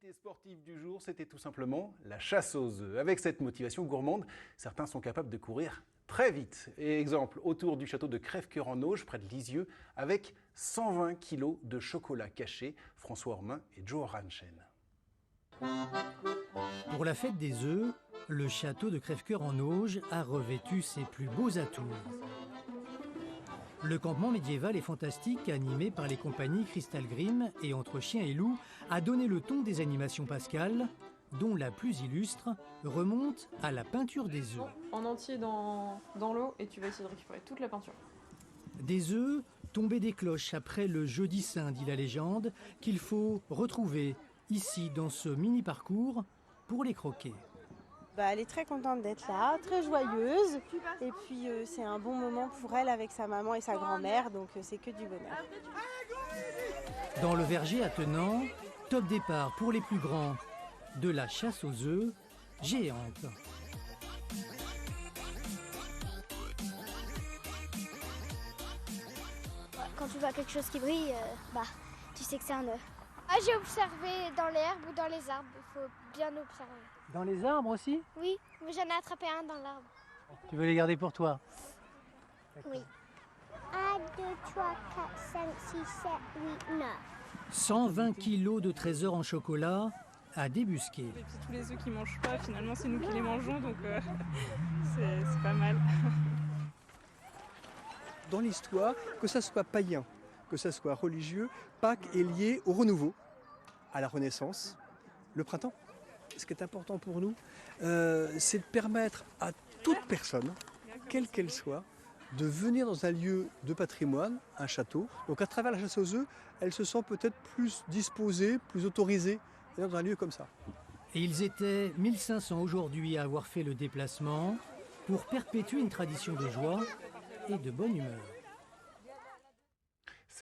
L'actualité sportive du jour, c'était tout simplement la chasse aux œufs. Avec cette motivation gourmande, certains sont capables de courir très vite. Et exemple, autour du château de Crèvecoeur en Auge, près de Lisieux, avec 120 kilos de chocolat caché, François Ormain et Joe Ranchen. Pour la fête des œufs, le château de Crèvecoeur en Auge a revêtu ses plus beaux atours. Le campement médiéval et fantastique, animé par les compagnies Crystal Grim et Entre Chiens et Loups, a donné le ton des animations pascales, dont la plus illustre remonte à la peinture des œufs. En entier dans l'eau et tu vas essayer de récupérer toute la peinture. Des œufs tombés des cloches après le jeudi saint, dit la légende, qu'il faut retrouver ici dans ce mini-parcours pour les croquer. Elle est très contente d'être là, très joyeuse. Et puis c'est un bon moment pour elle avec sa maman et sa grand-mère, donc c'est que du bonheur. Dans le verger attenant, top départ pour les plus grands de la chasse aux œufs géante. Quand tu vois quelque chose qui brille, tu sais que c'est un œuf. J'ai observé dans l'herbe ou dans les arbres, il faut bien observer. Dans les arbres aussi? Oui, mais j'en ai attrapé un dans l'arbre. Tu veux les garder pour toi? Oui. 1, 2, 3, 4, 5, 6, 7, 8, 9. 120 kilos de trésors en chocolat à débusquer. Et puis tous les œufs qui mangent pas, finalement c'est nous qui les mangeons, donc c'est pas mal. Dans l'histoire, que ça soit païen, que ça soit religieux, Pâques est lié au renouveau, à la Renaissance, le printemps. Ce qui est important pour nous, c'est de permettre à toute personne, quelle qu'elle soit, de venir dans un lieu de patrimoine, un château. Donc à travers la chasse aux œufs, elle se sent peut-être plus disposée, plus autorisée dans un lieu comme ça. Et ils étaient 1500 aujourd'hui à avoir fait le déplacement pour perpétuer une tradition de joie et de bonne humeur.